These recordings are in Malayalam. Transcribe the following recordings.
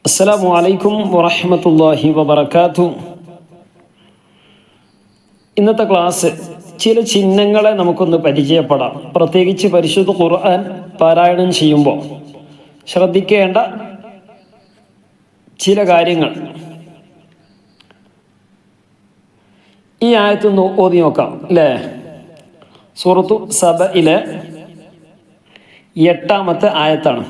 അസ്സലാമു അലൈക്കും വറഹ്മത്തുള്ളാഹി വബറകാതുഹു. ഇന്നത്തെ ക്ലാസ് ചില ചിഹ്നങ്ങളെ നമുക്കൊന്ന് പരിചയപ്പെടാം. പ്രത്യേകിച്ച് പരിശുദ്ധ ഖുർആൻ പാരായണം ചെയ്യുമ്പോൾ ശ്രദ്ധിക്കേണ്ട ചില കാര്യങ്ങൾ. ഈ ആയത്തൊന്ന് ഓതി നോക്കാം അല്ലേ? സൂറത്തു സബയിലെ 8-ാമത്തെ ആയത്താണ്.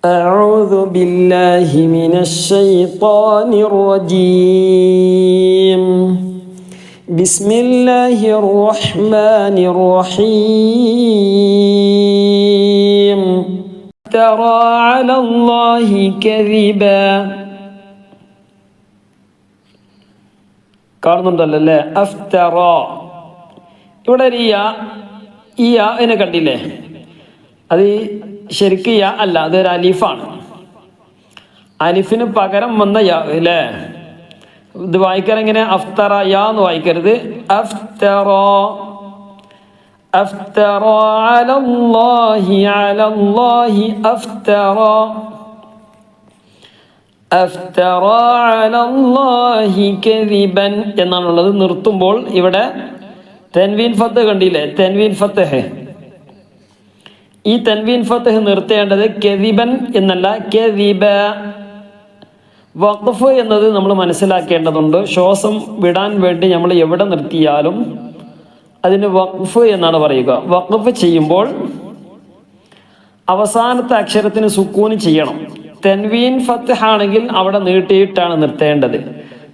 أعوذ بالله من الشيطان الرجيم بسم الله الرحمن الرحيم افترى على الله كذبا കാണുന്നുണ്ടല്ലോ അല്ലേ? അഫ്തറ. ഇവിടെ ഈ യാനെ കണ്ടില്ലേ? അത് ശരിക്കും യാ അല്ല, അതൊരു അലിഫാണ്. അലിഫിന് പകരം വന്ന യാ അല്ലേ? ഇത് വായിക്കാൻ എങ്ങനെ? അഫ്തറ യാ എന്ന് വായിക്കരുത്. അഫ്തറ അഫ്തറ അലല്ലാഹി അലല്ലാഹി അഫ്തറ അഫ്തറ അലല്ലാഹി കദിബൻ എന്നാണുള്ളത്. നിർത്തുമ്പോൾ ഇവിടെ തൻവീൻ ഫത്ത് കണ്ടില്ലേ? തൻവീൻ ഫത്ത്. ഈ തൻവീൻ ഫത്ത് നിർത്തേണ്ടത് കദിബൻ എന്നല്ല, കദിബ. വഖഫ് എന്നത് നമ്മൾ മനസ്സിലാക്കേണ്ടതുണ്ട്. ശ്വാസം വിടാൻ വേണ്ടി നമ്മൾ എവിടെ നിർത്തിയാലും അതിന് വഖഫ് എന്നാണ് പറയുക. വഖഫ് ചെയ്യുമ്പോൾ അവസാനത്തെ അക്ഷരത്തിന് സുക്കൂൻ ചെയ്യണം. തൻവീൻ ഫത്ത് ആണെങ്കിൽ അവിടെ നീട്ടിയിട്ടാണ് നിർത്തേണ്ടത്.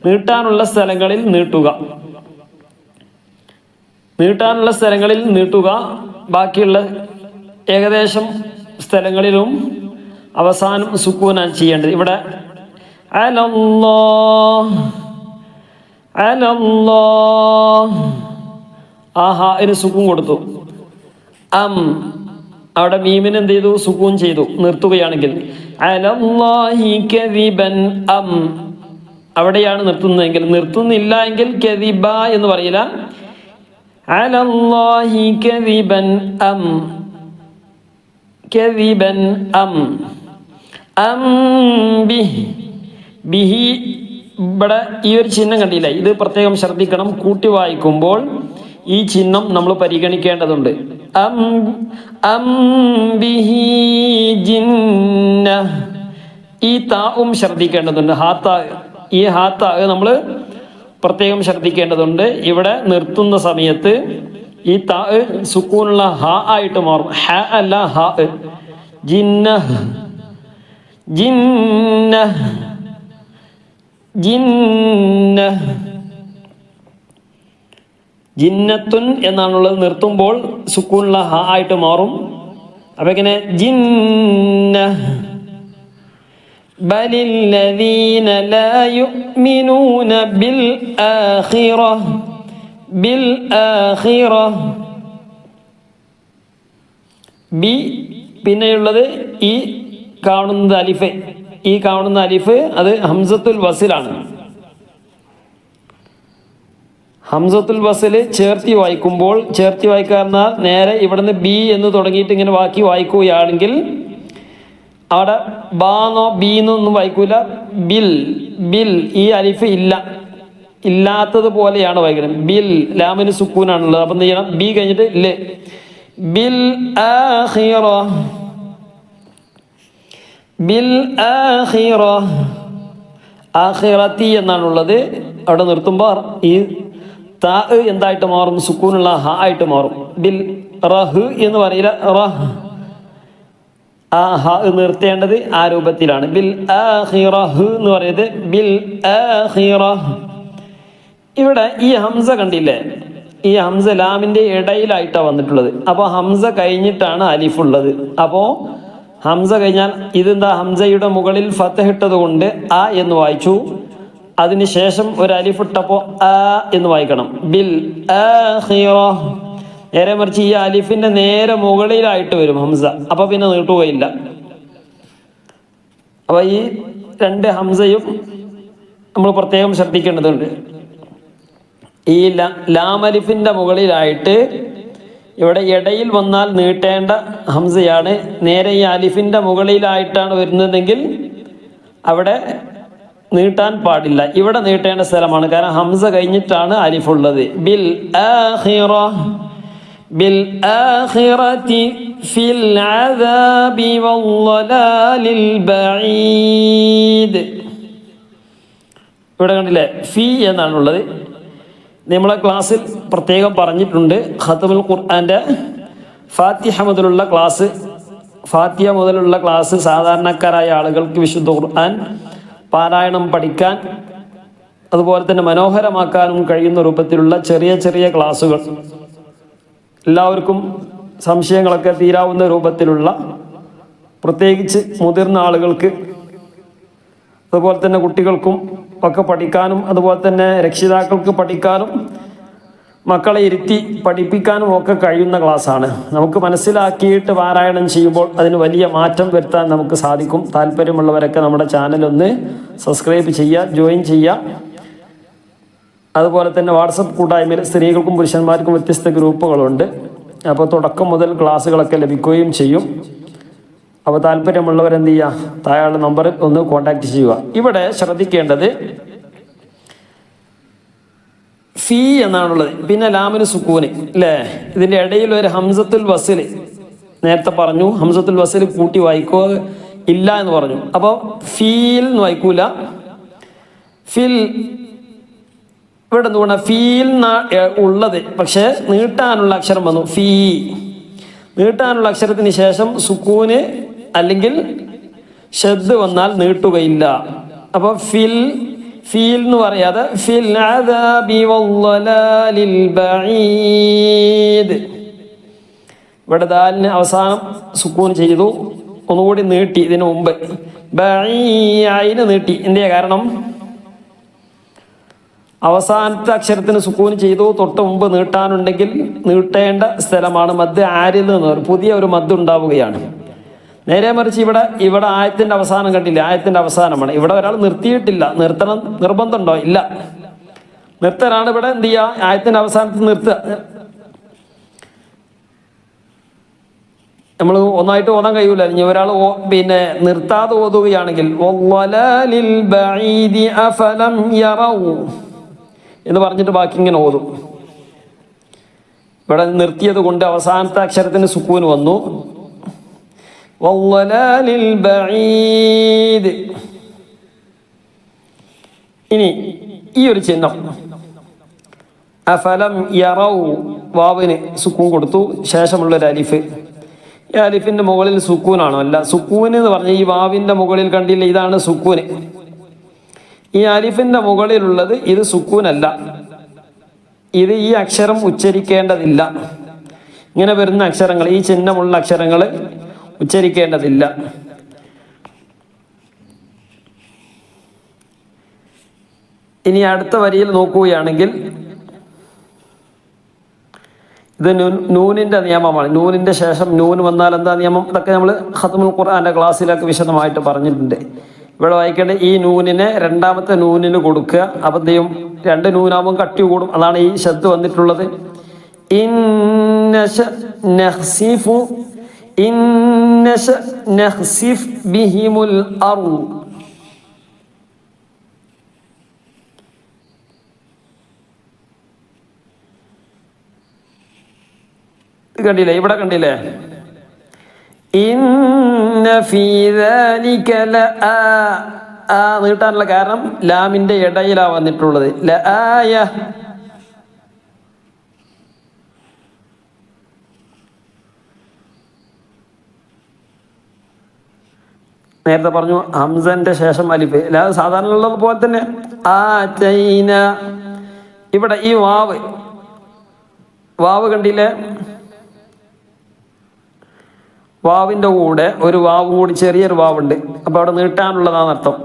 നീട്ടാനുള്ള സ്ഥലങ്ങളിൽ നീട്ടുക, നീട്ടാനുള്ള സ്ഥലങ്ങളിൽ നീട്ടുക. ബാക്കിയുള്ള ഏകദേശം സ്ഥലങ്ങളിലും അവസാനം സുക്കൂനാണ് ചെയ്യേണ്ടത്. ഇവിടെ അലല്ലാഹ് അലല്ലാഹ് ആഹാ അതിന് സുക്കൂൻ കൊടുത്തു. അവിടെ മീമിന് എന്ത് ചെയ്തു? സുക്കൂൻ ചെയ്തു. നിർത്തുകയാണെങ്കിൽ അലല്ലാഹി കദിബൻ അവിടെയാണ് നിർത്തുന്നതെങ്കിൽ. നിർത്തുന്നില്ല എങ്കിൽ കദിബ എന്ന് പറയില്ല. അലല്ലാഹി കദിബൻ കദിബൻ ബിഹി. ഇവിടെ ഈ ഒരു ചിഹ്നം കണ്ടില്ല? ഇത് പ്രത്യേകം ശ്രദ്ധിക്കണം. കൂട്ടി വായിക്കുമ്പോൾ ഈ ചിഹ്നം നമ്മൾ പരിഗണിക്കേണ്ടതുണ്ട്. ബിഹി ജിന്ന. ഈ താവും ശ്രദ്ധിക്കേണ്ടതുണ്ട്. ഈ ഹാത്താ നമ്മൾ പ്രത്യേകം ശ്രദ്ധിക്കേണ്ടതുണ്ട്. ഇവിടെ നിർത്തുന്ന സമയത്ത് ഈ താ സുക്കൂനുള്ള ഹ ആയിട്ട് മാറും. ഹ അല്ല, ഹ. ജിന്ന ജിന്ന ജിന്ന ജിന്നത്തുൻ എന്നാണുള്ളത്. നിർത്തുമ്പോൾ സുക്കൂനുള്ള ഹ ആയിട്ട് മാറും. അപ്പൊ എങ്ങനെ? ജിന്ന ബലില്ലദീന ലാ യുഅ്മിനൂന ബിൽ ആഖിറഹ ബിൽ ആഖിറഹ. ബി പിന്നെയുള്ളത് ഈ കാണുന്നത് അലിഫ്. ഈ കാണുന്ന അലിഫ് അത് ഹംസത്തുൽ വസിലാണ്. ഹംസത്തുൽ വസിൽ ചേർത്തി വായിക്കുമ്പോൾ, ചേർത്തി വായിക്കാറുന്ന നേരെ ഇവിടുന്ന് ബി എന്ന് തുടങ്ങിയിട്ട് ഇങ്ങനെ ബാക്കി വായിക്കുകയാണെങ്കിൽ അവിടെ ബാന്നോ ബീന്നോ ഒന്നും വായിക്കൂല. Bill bill. ഈ അലിഫ് ഇല്ലാത്തത് പോലെയാണ് വായിക്കുന്നത്. ബിൽ ലാമിന് സുക്കൂനാണുള്ളത്. അപ്പം എന്ത് ചെയ്യണം? ബി കഴിഞ്ഞിട്ട് ല്. ബിൽ ആഖിറ ബിൽ ആഖിറ. ആഖിറത്തി എന്നാണുള്ളത്. അവിടെ നിർത്തുമ്പോൾ ഈ താ എന്തായിട്ട് മാറും? സുക്കൂനുള്ള ഹ ആയിട്ട് മാറും. ബിൽ റഹ് എന്ന് പറയില്ല, റഹ്. ആ ഹ നിർത്തേണ്ടത് ആ രൂപത്തിലാണ്. ബിൽ ആഖിറഹ് എന്ന് പറയുന്നത് ബിൽ ആഖിറ. ഇവിടെ ഈ ഹംസ കണ്ടില്ലേ? ഈ ഹംസ ലാമിന്റെ ഇടയിലായിട്ടാണ് വന്നിട്ടുള്ളത്. അപ്പോൾ ഹംസ കഴിഞ്ഞിട്ടാണ് അലിഫ് ഉള്ളത്. അപ്പോൾ ഹംസ കഴിഞ്ഞാൽ ഇതെന്താ? ഹംസയുടെ മുകളിൽ ഫതഹ് ഇട്ടത് കൊണ്ട് ആ എന്ന് വായിച്ചു. അതിനുശേഷം ഒരു അലിഫ് ഇട്ടപ്പോൾ ആ എന്ന് വായിക്കണം. ബിൽ ആഖിറ. നേരെ മറിച്ച് ഈ അലിഫിന്റെ നേരെ മുകളിലായിട്ട് വരും ഹംസ. അപ്പൊ പിന്നെ നീട്ടുകയില്ല. അപ്പൊ ഈ രണ്ട് ഹംസയും നമ്മൾ പ്രത്യേകം ശ്രദ്ധിക്കേണ്ടതുണ്ട്. ഈ ലാമലിഫിന്റെ മുകളിലായിട്ട് ഇവിടെ ഇടയിൽ വന്നാൽ നീട്ടേണ്ട ഹംസയാണ്. നേരെ ഈ അലിഫിന്റെ മുകളിലായിട്ടാണ് വരുന്നതെങ്കിൽ അവിടെ നീട്ടാൻ പാടില്ല. ഇവിടെ നീട്ടേണ്ട സ്ഥലമാണ്. കാരണം ഹംസ കഴിഞ്ഞിട്ടാണ് അലിഫുള്ളത്. ബിൽ ആഖിറ ബിൽ ആഖിറതി ഫിൽ അദാബി വല്ലലാലിൽ ബഈദ്. ഇവിടെ കണ്ടില്ലേ, ഫി എന്നാണുള്ളത്. നമ്മളെ ക്ലാസ്സിൽ പ്രത്യേകം പറഞ്ഞിട്ടുണ്ട്, ഖത്മുൽ ഖുർആന്റെ ഫാത്തിഹ മുതലുള്ള ക്ലാസ് സാധാരണക്കാരായ ആളുകൾക്ക് വിശുദ്ധ ഖുർആൻ പാരായണം പഠിക്കാൻ അതുപോലെ തന്നെ മനോഹരമാക്കാനും കഴിയുന്ന രൂപത്തിലുള്ള ചെറിയ ചെറിയ ക്ലാസ്സുകൾ, എല്ലാവർക്കും സംശയങ്ങളൊക്കെ തീരാവുന്ന രൂപത്തിലുള്ള, പ്രത്യേകിച്ച് മുതിർന്ന ആളുകൾക്ക് അതുപോലെ തന്നെ കുട്ടികൾക്കും ഒക്കെ പഠിക്കാനും അതുപോലെ തന്നെ രക്ഷിതാക്കൾക്ക് പഠിക്കാനും മക്കളെ ഇരുത്തി പഠിപ്പിക്കാനും ഒക്കെ കഴിയുന്ന ക്ലാസ്സാണ്. നമുക്ക് മനസ്സിലാക്കിയിട്ട് പാരായണം ചെയ്യുമ്പോൾ അതിന് വലിയ മാറ്റം വരുത്താൻ നമുക്ക് സാധിക്കും. താല്പര്യമുള്ളവരൊക്കെ നമ്മുടെ ചാനലൊന്ന് സബ്സ്ക്രൈബ് ചെയ്യുക, ജോയിൻ ചെയ്യുക. അതുപോലെ തന്നെ വാട്സപ്പ് കൂട്ടായ്മയിൽ സ്ത്രീകൾക്കും പുരുഷന്മാർക്കും വ്യത്യസ്ത ഗ്രൂപ്പുകളുണ്ട്. അപ്പോൾ തുടക്കം മുതൽ ക്ലാസ്സുകളൊക്കെ ലഭിക്കുകയും ചെയ്യും. അപ്പോൾ താല്പര്യമുള്ളവരെന്ത് ചെയ്യുക, താഴെ നമ്പറിൽ ഒന്ന് കോൺടാക്റ്റ് ചെയ്യുക. ഇവിടെ ശ്രദ്ധിക്കേണ്ടത് ഫീ എന്നാണുള്ളത്. പിന്നെ ലാമിന് സുക്കൂന് അല്ലേ, ഇതിൻ്റെ ഇടയിൽ ഒരു ഹംസത്തുൽ വസിൽ നേരത്തെ പറഞ്ഞു. ഹംസത്തുൽ വസിൽ കൂട്ടി വായിക്കോ ഇല്ല എന്ന് പറഞ്ഞു. അപ്പോൾ ഫീൽ എന്ന് വായിക്കൂല, ഫിൽ. ഇവിടെ എന്തുകൊണ്ടാണ് ഫീൽ ഉള്ളത്, പക്ഷേ നീട്ടാനുള്ള അക്ഷരം വന്നു ഫീ. നീട്ടാനുള്ള അക്ഷരത്തിന് ശേഷം സുക്കൂന് അല്ലെങ്കിൽ ഷദ് വന്നാൽ നീട്ടുകയില്ല. അപ്പോൾ ഫീൽ എന്ന് പറയാതെ ഫിൽ അദാബി വല്ലലാലിൽ ബഈദ്. ഇവിടെ ദാലിന് അവസാനം സുക്കൂൻ ചെയ്തു, ഒന്നുകൂടി നീട്ടി. ഇതിനു മുമ്പ് ബഈഅയിന് നീട്ടി. എന്തിനാ കാരണം? അവസാനത്തെ അക്ഷരത്തിന് സുക്കൂൻ ചെയ്തു, തൊട്ട് മുമ്പ് നീട്ടാനുണ്ടെങ്കിൽ നീട്ടേണ്ട സ്ഥലമാണ് മദ് ആരിൽ എന്ന് പറയും. പുതിയ ഒരു മദ് ഉണ്ടാവുകയാണ്. നേരെ മറിച്ച് ഇവിടെ ആയത്തിന്റെ അവസാനം കണ്ടില്ല, ആയത്തിന്റെ അവസാനമാണ്. ഇവിടെ ഒരാൾ നിർത്തിയിട്ടില്ല. നിർത്തണം നിർബന്ധമുണ്ടോ? ഇല്ല. നിർത്തലാണ് ഇവിടെ എന്ത് ചെയ്യുക, ആയത്തിന്റെ അവസാനത്തിൽ നിർത്തുക. നമ്മൾ ഒന്നായിട്ട് ഓതാൻ കഴിയൂല. ഇനി ഒരാൾ പിന്നെ നിർത്താതെ ഓതുകയാണെങ്കിൽ വല്ലലാലിൽ ബഈദി അഫലം യറൗ എന്ന് പറഞ്ഞിട്ട് ബാക്കി ഇങ്ങനെ ഓതും. ഇവിടെ നിർത്തിയത് കൊണ്ട് അവസാനത്തെ അക്ഷരത്തിന് സുക്കൂൻ വന്നു. വല്ലലാലിൽ ബഈദ്. ഇനി ഈ ഒരു ചിഹ്നം അഫലം യറൗ, വാവിന് സുക്കൂൻ കൊടുത്തു, ശേഷമുള്ളൊരു അലിഫ്. ഈ അലിഫിന്റെ മുകളിൽ സുക്കൂനാണോ? അല്ല. സുക്കൂൻ എന്ന് പറഞ്ഞ ഈ വാവിന്റെ മുകളിൽ കണ്ടില്ല, ഇതാണ് സുക്കൂന്. ഈ അലിഫിന്റെ മുകളിലുള്ളത് ഇത് സുക്കൂനല്ല. ഇത് ഈ അക്ഷരം ഉച്ചരിക്കേണ്ടതില്ല. ഇങ്ങനെ വരുന്ന അക്ഷരങ്ങൾ, ഈ ചിഹ്നമുള്ള അക്ഷരങ്ങൾ ഉച്ചരിക്കേണ്ടതില്ല. ഇനി അടുത്ത വരിയിൽ നോക്കുകയാണെങ്കിൽ ഇത് നൂനിന്റെ നിയമമാണ്. നൂനിന്റെ ശേഷം നൂൻ വന്നാൽ എന്താ നിയമം? ഇതൊക്കെ നമ്മൾ ഖത്മുൽ ഖുർആന്റെ ക്ലാസ്സിലൊക്കെ വിശദമായിട്ട് പറഞ്ഞിട്ടുണ്ട്. ഇവിടെ വായിക്കേണ്ടത് ഈ നൂനിനെ രണ്ടാമത്തെ നൂനിന് കൊടുക്കുക. അപ്പം എന്ത് ചെയ്യും? രണ്ട് നൂനാകുമ്പോൾ കട്ടി കൂടും. അതാണ് ഈ ശബ്ദ് വന്നിട്ടുള്ളത്. ബിഹിമുൽ അർള്. കണ്ടില്ലേ? ഇവിടെ കണ്ടില്ലേ? ഇന്ന ഫീ ദാലിക ലആ നീട്ടാനുള്ള കാരണം ലാമിന്റെ ഇടയിലാ വന്നിട്ടുള്ളത്. ലആയ. നേരത്തെ പറഞ്ഞു ഹംസന്റെ ശേഷം അലിഫ്. സാധാരണ ഉള്ളത് പോലെ തന്നെ ആതൈന. ഇവിടെ ഈ വാവ് കണ്ടില്ലേ? വാവിന്റെ കൂടെ ഒരു വാവ് കൂടി, ചെറിയൊരു വാവുണ്ട്. അപ്പൊ അവിടെ നീട്ടാനുള്ളതാണ് അർത്ഥം.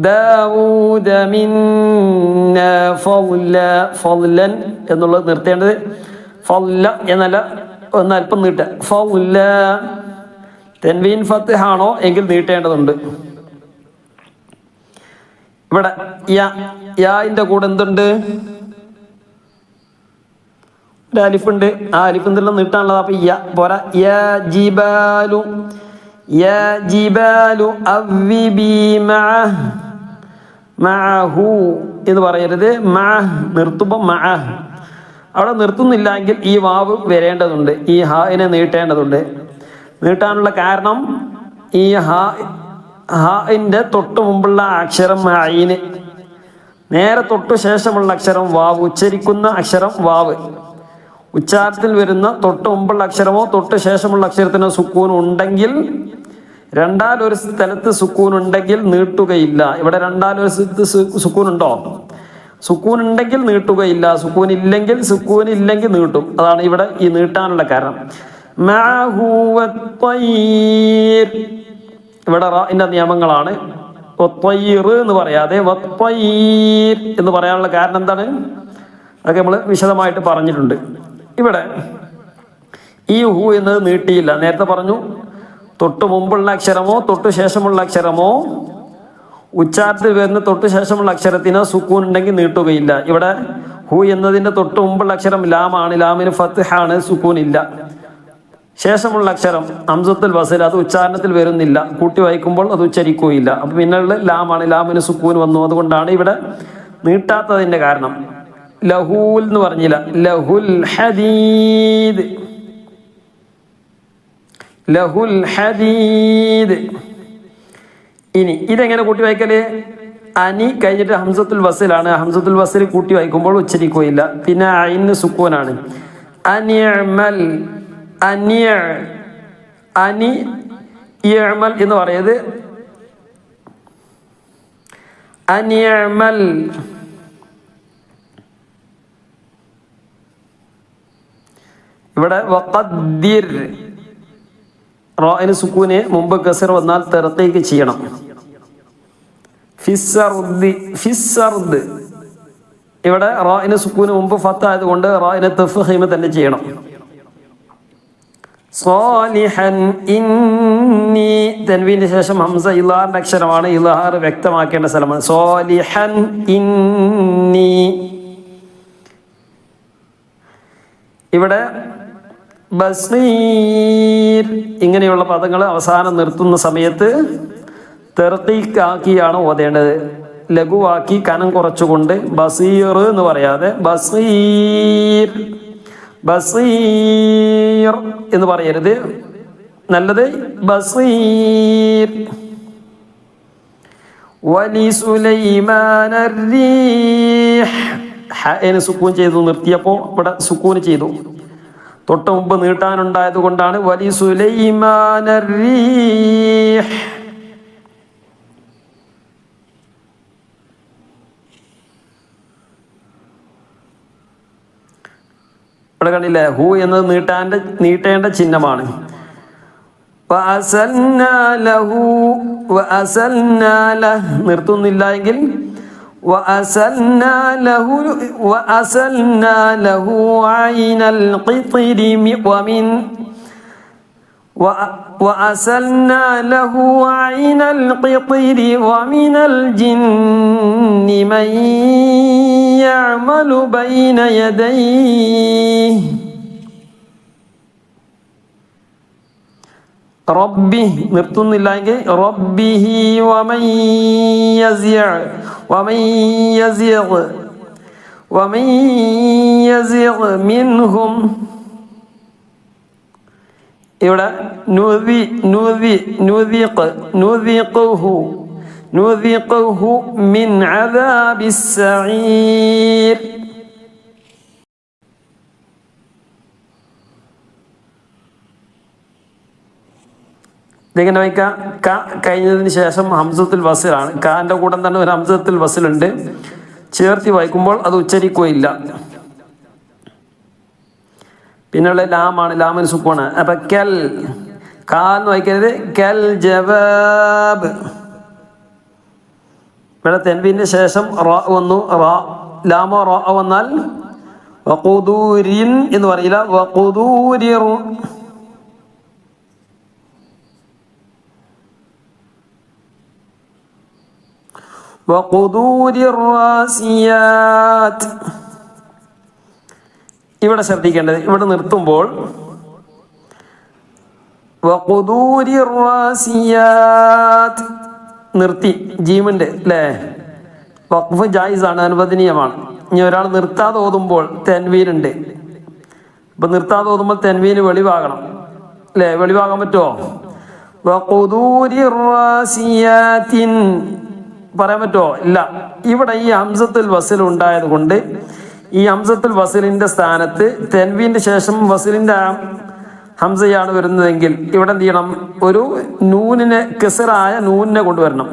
ദാവൂദ മിന്ന ഫളൻ എന്നുള്ളത് നിർത്തേണ്ടത് ഫള എന്നല്ല, ഒന്ന് അല്പം നീട്ട. ഫള തൻവീൻ ഫത്ഹ് ആണോ എങ്കിൽ നീട്ടേണ്ടതുണ്ട്. ഇവിടെ യാന്റെ കൂടെ എന്തുണ്ട്? ഒരു അലിഫുണ്ട്. ആ അലിഫ് എന്തെല്ലാം നീട്ടാനുള്ളത്. അപ്പൊ പോരാ. ജിബാലു. യാ ജിബാലു അവ്വിബി മഅഹു എന്ന് പറയരുത്. നിർത്തുമ്പോൾ അവിടെ നിർത്തുന്നില്ലെങ്കിൽ ഈ വാവ് വരേണ്ടതുണ്ട്, ഈ ഹായിനെ നീട്ടേണ്ടതുണ്ട്. നീട്ടാനുള്ള കാരണം ഈ ഹാഇന്റെ തൊട്ട് മുമ്പുള്ള അക്ഷരം ഐന്, നേരെ തൊട്ട് ശേഷമുള്ള അക്ഷരം വാവ്, ഉച്ചരിക്കുന്ന അക്ഷരം വാവ്, ഉച്ചാരണത്തിൽ വരുന്ന തൊട്ട് മുമ്പുള്ള അക്ഷരമോ തൊട്ട് ശേഷമുള്ള അക്ഷരത്തിനോ സുക്കൂൻ ഉണ്ടെങ്കിൽ, രണ്ടാലൊരു സ്ഥലത്ത് സുക്കൂൻ ഉണ്ടെങ്കിൽ നീട്ടുകയില്ല. ഇവിടെ രണ്ടാലൊരു സ്ഥലത്ത് സുക്കൂൻ ഉണ്ടോ? സുക്കൂൻ ഉണ്ടെങ്കിൽ നീട്ടുകയില്ല, സുക്കൂൻ ഇല്ലെങ്കിൽ നീട്ടും. അതാണ് ഇവിടെ ഈ നീട്ടാനുള്ള കാരണം. ഇവിടെ റാഇന്റെ നിയമങ്ങളാണ്. എന്ന് പറയാതെ എന്ന് പറയാനുള്ള കാരണം എന്താണ്? അതൊക്കെ നമ്മൾ വിശദമായിട്ട് പറഞ്ഞിട്ടുണ്ട്. ഇവിടെ ഈ ഹു എന്നത് നീട്ടിയില്ല. നേരത്തെ പറഞ്ഞു തൊട്ട് മുമ്പുള്ള അക്ഷരമോ തൊട്ട് ശേഷമുള്ള അക്ഷരമോ ഉച്ചാരണത്തിൽ വരുന്ന തൊട്ട് ശേഷമുള്ള അക്ഷരത്തിന് സുക്കൂൻ ഉണ്ടെങ്കിൽ നീട്ടുകയില്ല. ഇവിടെ ഹു എന്നതിന്റെ തൊട്ട് മുമ്പുള്ള അക്ഷരം ലാമാണ്, ലാമിന് ഫത്ഹാണ്, സുക്കൂൻ ഇല്ല. ശേഷമുള്ള അക്ഷരം ഹംസത്തുൽ വസ്ൽ, അത് ഉച്ചാരണത്തിൽ വരുന്നില്ല, കൂട്ടി വായിക്കുമ്പോൾ അത് ഉച്ചരിക്കുകയില്ല. അപ്പൊ പിന്നെയുള്ള ലാമാണ്, ലാമിന് സുക്കൂൻ വന്നു. അതുകൊണ്ടാണ് ഇവിടെ നീട്ടാത്തതിന്റെ കാരണം. ലഹൂൽ എന്ന് പറഞ്ഞില്ല, ലഹുൽ ഹദീദ്, ലഹുൽ ഹദീദ്. ഇനി ഇതെങ്ങനെ കൂട്ടി വായിക്കല്? അനി കഴിഞ്ഞിട്ട് ഹംസത്തുൽ വസ്ലാണ്, ഹംസത്തുൽ വസ്ൽ കൂട്ടി വായിക്കുമ്പോൾ ഉച്ചരിക്കുകയില്ല. പിന്നെ ഐന് സുക്കൂനാണ്. അനിഅമൽ, അനിഅമൽ എന്ന് പറയുന്നത് അനിഅമൽ. ഇവിടെ വഖദ്ദിർ, റാഇന് സുക്കൂന് മുമ്പ് കസർ വന്നാൽ തർഖീഖ് ചെയ്യണം. ഫിസ്സർദ്, ഇവിടെ റാഇന് സുക്കൂന് മുമ്പ് ഫത്ത് ആയതുകൊണ്ട് റാഇനെ തഫ്ഖീം തന്നെ ചെയ്യണം. സ്വാലിഹൻ, ഇന്നി, തൻവീന് ശേഷം ഹംസ ഇൽഹാറിന്റെ അക്ഷരമാണ്, ഇൽഹാർ വ്യക്തമാക്കേണ്ട സ്ഥലമാണ്. സ്വാലിഹൻ ഇന്നി. ഇവിടെ ബസ്രീർ, ഇങ്ങനെയുള്ള പദങ്ങൾ അവസാനം നിർത്തുന്ന സമയത്ത് തെർത്തീക്കാക്കിയാണ് ഓതേണ്ടത്. ലഘുവാക്കി കനം കുറച്ചുകൊണ്ട് ബസീർ എന്ന് പറയാതെ ബസീർ, ബസീർ എന്ന് പറയരുത്. നല്ലത് ബസീർ. വലി സുലൈമാന റീഹ്, ഹഅന് സുക്കൂൻ ചെയ്തു, നിർത്തിയപ്പോൾ ഇവിടെ സുക്കൂൻ ചെയ്തു. തൊട്ട് മുമ്പ് നീട്ടാനുണ്ടായത് കൊണ്ടാണ് വലി സുലൈമാന റീഹ്. ഇവിടെ കണ്ടില്ലേ, ഹു എന്നത് നീട്ടേണ്ട ചിഹ്നമാണ്. നിർത്തുന്നില്ല എങ്കിൽ وأسلنا له عين القطر ومن الجن من يعمل بين يديه റബ്ബി നിർത്തുന്നില്ലെങ്കിൽ റബ്ബിഹി വമൻ യസിഗ് മിൻഹും. ഇവിടെ നുദിഖുഹു മിൻ അദാബിസ് സഈർ. ഇതെങ്ങനെ വായിക്കാം? ക കഴിഞ്ഞതിന് ശേഷം ഹംസത്തുൽ വസ്ലാണ്. കാന്റെ കൂടെ തന്നെ ഒരു ഹംസത്തുൽ വസ്ലുണ്ട്. ചേർത്തി വായിക്കുമ്പോൾ അത് ഉച്ചരിക്കുകയില്ല. പിന്നെയുള്ള ലാമാണ്, ലാമിന് സുക്കൂണ്. അപ്പൊ കൽ, കാന്ന് വായിക്കരുത്, കൽ ജവാബ്. ഇവിടെ തെൻവീന്റെ ശേഷം റാ വന്നു, ലാമോ റാ വന്നാൽ വഖുദൂരിൻ എന്ന് പറയില്ല, വഖുദൂരിർ. ഇവിടെ ശ്രദ്ധിക്കേണ്ടത്, ഇവിടെ നിർത്തുമ്പോൾ വഖുദൂരി റാസിയാത്ത് നിർത്തി ജീമുണ്ട് അല്ലേ. വഖഫ് ജായിസാണ്, അനുവദനീയമാണ്. ഇനി ഒരാൾ നിർത്താതെ ഓതുമ്പോൾ തെൻവീനുണ്ട്. അപ്പൊ നിർത്താതെ ഓതുമ്പോൾ തെൻവീന് വെളിവാകണം അല്ലേ. വെളിവാകാൻ പറ്റുമോ? വഖുദൂരി റാസിയാത്തിൻ പറയാൻ പറ്റുമോ? ഇല്ല. ഇവിടെ ഈ ഹംസത്തുൽ വസിൽ ഉണ്ടായത് കൊണ്ട് ഈ ഹംസത്തുൽ വസിലിന്റെ സ്ഥാനത്ത് തെൻവീന്റെ ശേഷം വസിലിന്റെ ഹംസയാണ് വരുന്നതെങ്കിൽ ഇവിടെ എന്ത് ചെയ്യണം? ഒരു നൂനിനെ കസറായ നൂനിനെ കൊണ്ടുവരണം.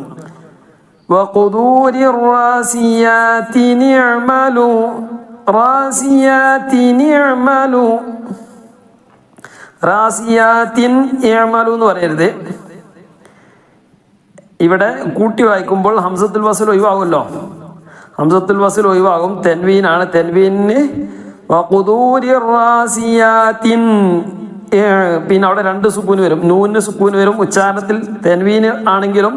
വഖുദൂരി റാസിയാത്തിൻ ഇഅ്മലു റാസിയാത്തിൻ ഇഅ്മലു റാസിയാത്തിൻ ഇഅ്മലു എന്ന് പറയരുത്. ഇവിടെ കൂട്ടി വായിക്കുമ്പോൾ ഹംസത്തുൽ വസിൽ ഒഴിവാകുമല്ലോ. ഹംസത്തുൽ വസിൽ ഒഴിവാകും. തെൻവീനാണ്. തെൻവീന് വഖുദൂരി റാസിയാത്തിൻ പിന്നെ അവിടെ രണ്ട് സുക്കൂന് വരും. നൂന് സുക്കൂന് വരും. ഉച്ചാരണത്തിൽ തെൻവീന് ആണെങ്കിലും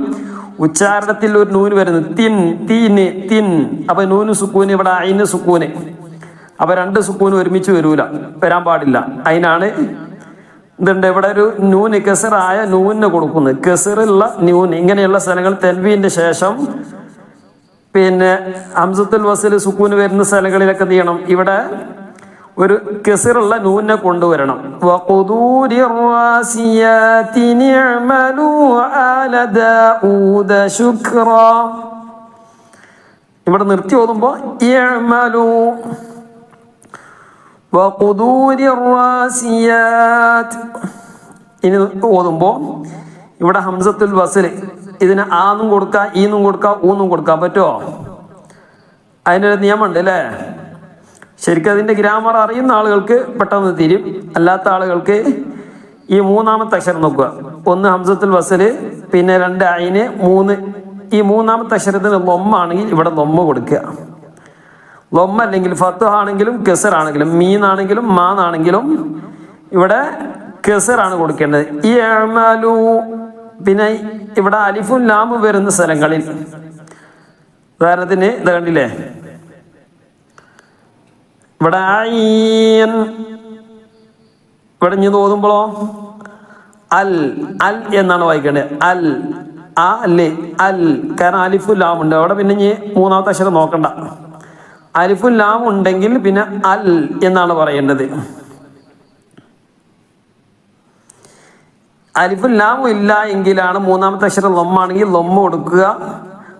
ഉച്ചാരണത്തിൽ ഒരു നൂന് വരുന്നത് തിൻ തീന് തിൻ. അപ്പൊ നൂന് സുക്കൂന്, ഇവിടെ അയിന് സുക്കൂന്. അപ്പൊ രണ്ട് സുക്കൂന് ഒരുമിച്ച് വരാൻ പാടില്ല. അതിനാണ് ഇതുണ്ട് ഇവിടെ ഒരു നൂന് കെസറായ നൂനിനെ കൊടുക്കുന്നത്. കെസറുള്ള നൂന് ഇങ്ങനെയുള്ള സ്ഥലങ്ങൾ തെൻവീന്റെ ശേഷം പിന്നെ ഹംസത്തുൽ വസിൽ സുക്കൂന് വരുന്ന സ്ഥലങ്ങളിലൊക്കെ എന്ത് ചെയ്യണം? ഇവിടെ ഒരു കെസറുള്ള നൂനിനെ കൊണ്ടുവരണം. വഖുദൂരി റാസിയാത്തിൻ ഇഅ്മലു ആല ദാഊദ ശുക്റാ. ഇവിടെ നിർത്തി ഓതുമ്പോൾ ഇഅ്മലു വഖുദൂരി റാസിയാത്ത്. ഇനി ഓതുമ്പോൾ ഇവിടെ ഹംസത്തുൽ വസിൽ ഇതിന് ആന്നും കൊടുക്കാം, ഈന്നും കൊടുക്കാം, ഊന്നും കൊടുക്കാൻ പറ്റുമോ? അതിനൊരു നിയമമുണ്ട് അല്ലേ. ശരിക്കും അതിൻ്റെ ഗ്രാമർ അറിയുന്ന ആളുകൾക്ക് പെട്ടെന്ന് തിരും. അല്ലാത്ത ആളുകൾക്ക് ഈ മൂന്നാമത്തെ അക്ഷരം നോക്കുക. ഒന്ന് ഹംസത്തുൽ വസിൽ, പിന്നെ രണ്ട് അയിന്, മൂന്ന്. ഈ മൂന്നാമത്തെ അക്ഷരത്തിന് ലൊമ്മാണെങ്കിൽ ഇവിടെ ലൊമ്മ കൊടുക്കുക. ലൊമ്മ അല്ലെങ്കിൽ ഫത്ഹ ആണെങ്കിലും കെസറാണെങ്കിലും മീനാണെങ്കിലും മാന്നാണെങ്കിലും ഇവിടെ കെസറാണ് കൊടുക്കേണ്ടത്. ഈ അഅ്മലു. പിന്നെ ഇവിടെ അലിഫും ലാമും വരുന്ന സ്ഥലങ്ങളിൽ ഉദാഹരണത്തിന് ഇത് കണ്ടില്ലേ, ഇവിടെ ഐൻ. ഇവിടെ ഇനി തോന്നുമ്പോഴോ അൽ അൽ എന്നാണ് വായിക്കേണ്ടത്. അൽ ആ അല്ലേ അൽ. കാരണം അലിഫും ലാം ഉണ്ട് അവിടെ. പിന്നെ ഇനി മൂന്നാമത്തെ അക്ഷരം നോക്കണ്ട. അലിഫും ലാം ഉണ്ടെങ്കിൽ പിന്നെ അൽ എന്നാണ് പറയേണ്ടത്. അലിഫും ലാമും ഇല്ല എങ്കിലാണ് മൂന്നാമത്തെ അക്ഷരം ലൊമ്മാണെങ്കിൽ ലൊമ്മ കൊടുക്കുക.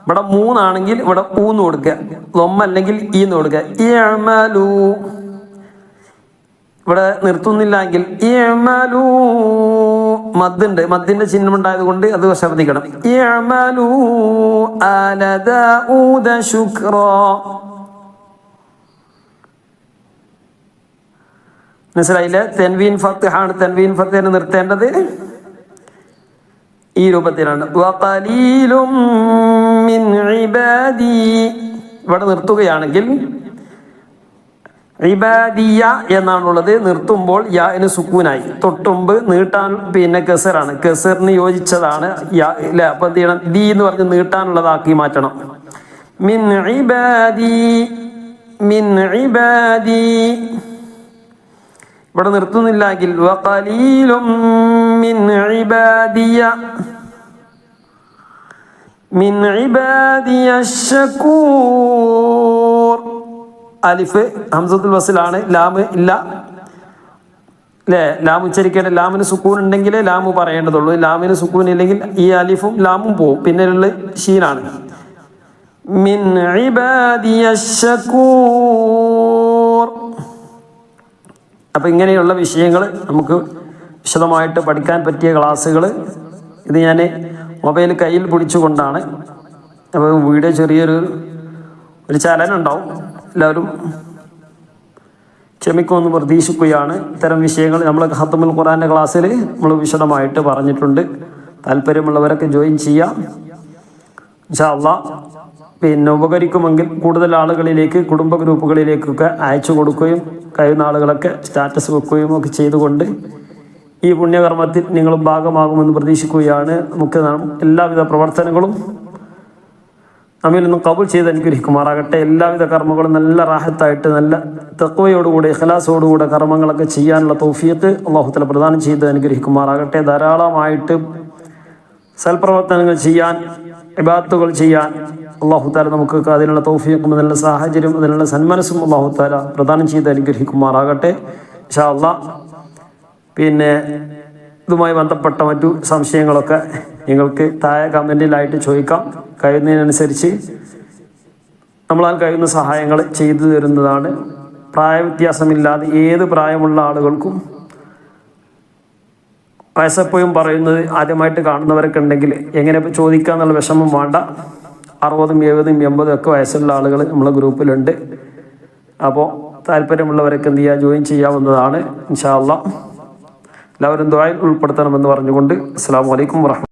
ഇവിടെ മൂന്നാണെങ്കിൽ ഇവിടെ ഊന്ന് കൊടുക്കുക. ലൊമ്മ അല്ലെങ്കിൽ ഈന്ന് കൊടുക്കുക. ഇഅ്മലു. ഇവിടെ നിർത്തുന്നില്ലെങ്കിൽ ഇഅ്മലു. മദ്ദുണ്ട്. മദ്ദിന്റെ ചിഹ്നം ഉണ്ടായത് കൊണ്ട് അത് ശ്രദ്ധിക്കണം. ഇഅ്മലു ആല ദാഊദ ശുക്റാ. മനസ്സിലായില്ലേ? തെൻവീൻ ഫത്ഹാണ്. തെൻവീൻ ഫത്ഹിനെ നിർത്തേണ്ടത് ഈ രൂപത്തിലാണ്. വഖലീലും മിൻ ഇബാദി. ഇവിടെ നിർത്തുകയാണെങ്കിൽ ഇബാദിയ എന്നാണുള്ളത്. നിർത്തുമ്പോൾ യാന് സുക്കൂനായി. തൊട്ടുമ്പ് നീട്ടാൻ പിന്നെ കെസറാണ്. കെസറിന് യോജിച്ചതാണ് യാ ഇല്ല. അപ്പൊ എന്ത് ചെയ്യണം? ദി എന്ന് പറഞ്ഞ് നീട്ടാനുള്ളതാക്കി മാറ്റണം. മിൻ ഇബാദി മിൻ ഇബാദി. ഇവിടെ നിർത്തുന്നില്ലെങ്കിൽ വഖലീലും മിൻ ഇബാദിയ മിൻ ഇബാദിയ ശകൂർ. അലിഫ് ഹംസത്തുൽ വസിലാണ്. ലാമ് ഇല്ല അല്ലേ. ലാം ഉച്ചരിക്കേണ്ട. ലാമിന് സുക്കൂൻ ഉണ്ടെങ്കിലേ ലാമ് പറയേണ്ടതുള്ളൂ. ലാമിന് സുക്കൂൻ ഇല്ലെങ്കിൽ ഈ അലിഫും ലാമും പോവും. പിന്നെ ഉള്ള ഷീനാണ്. മിൻ ഇബാദിയ ശകൂർ. അപ്പം ഇങ്ങനെയുള്ള വിഷയങ്ങൾ നമുക്ക് വിശദമായിട്ട് പഠിക്കാൻ പറ്റിയ ക്ലാസ്സുകൾ ഇത് ഞാൻ മൊബൈൽ കയ്യിൽ പിടിച്ചുകൊണ്ടാണ്. അപ്പോൾ വീഡിയോ ചെറിയൊരു ചലനം ഉണ്ടാവും. എല്ലാവരും ക്ഷമിക്കുമെന്ന് പ്രതീക്ഷിക്കുകയാണ്. ഇത്തരം വിഷയങ്ങൾ നമ്മൾ ഖത്മുൽ ഖുർആൻ്റെ ക്ലാസ്സിൽ നമ്മൾ വിശദമായിട്ട് പറഞ്ഞിട്ടുണ്ട്. താല്പര്യമുള്ളവരൊക്കെ ജോയിൻ ചെയ്യാം ഇൻഷാ അല്ലാഹ്. പിന്നെ ഉപകരിക്കുമെങ്കിൽ കൂടുതൽ ആളുകളിലേക്ക്, കുടുംബ ഗ്രൂപ്പുകളിലേക്കൊക്കെ അയച്ചു കൊടുക്കുകയും കഴിയുന്ന ആളുകളൊക്കെ സ്റ്റാറ്റസ് വെക്കുകയും ഒക്കെ ചെയ്തുകൊണ്ട് ഈ പുണ്യകർമ്മത്തിൽ നിങ്ങളും ഭാഗമാകുമെന്ന് പ്രതീക്ഷിക്കുകയാണ്. നമുക്ക് എല്ലാവിധ പ്രവർത്തനങ്ങളും നമ്മിൽ നിന്നും കബൂൽ ചെയ്ത് അനുഗ്രഹിക്കുമാറാകട്ടെ. എല്ലാവിധ കർമ്മങ്ങളും നല്ല റാഹത്തായിട്ട് നല്ല തഖ്വയോടുകൂടി ഇഖ്ലാസോടുകൂടെ കർമ്മങ്ങളൊക്കെ ചെയ്യാനുള്ള തൗഫീഖ് അല്ലാഹു തആല പ്രദാനം ചെയ്ത് അനുഗ്രഹിക്കുമാറാകട്ടെ. ധാരാളമായിട്ട് സൽപ്രവർത്തനങ്ങൾ ചെയ്യാൻ, ഇബാദത്തുകൾ ചെയ്യാൻ അല്ലാഹു തആല നമുക്ക് അതിനുള്ള തൗഫീഖും അതിനുള്ള സാഹചര്യം അതിനുള്ള സന്മനസ്സും അല്ലാഹു തആല പ്രദാനം ചെയ്ത് അനുഗ്രഹിക്കുമാറാകട്ടെ ഇൻഷാ അല്ലാഹ്. പിന്നെ ഇതുമായി ബന്ധപ്പെട്ട മറ്റു സംശയങ്ങളൊക്കെ നിങ്ങൾക്ക് താഴെ കമൻറ്റിലായിട്ട് ചോദിക്കാം. കഴിയുന്നതിനനുസരിച്ച് നമ്മളാൽ കഴിയുന്ന സഹായങ്ങൾ ചെയ്തു തരുന്നതാണ്. പ്രായവ്യത്യാസമില്ലാതെ ഏത് പ്രായമുള്ള ആളുകൾക്കും, വയസ്സെപ്പോഴും പറയുന്നത് ആദ്യമായിട്ട് കാണുന്നവരൊക്കെ ഉണ്ടെങ്കിൽ എങ്ങനെ ചോദിക്കുക എന്നുള്ള വിഷമം വേണ്ട. 60, 70, 80 ഒക്കെ വയസ്സുള്ള ആളുകൾ നമ്മളെ ഗ്രൂപ്പിലുണ്ട്. അപ്പോൾ താല്പര്യമുള്ളവരൊക്കെ എന്ത് ചെയ്യുക, ജോയിൻ ചെയ്യാവുന്നതാണ് ഇൻഷാ അല്ലാഹ്. എല്ലാവരും ദുആയിൽ ഉൾപ്പെടുത്തണമെന്ന് പറഞ്ഞുകൊണ്ട് അസ്സലാമു അലൈക്കും വറഹ്മത്തുള്ളാഹി.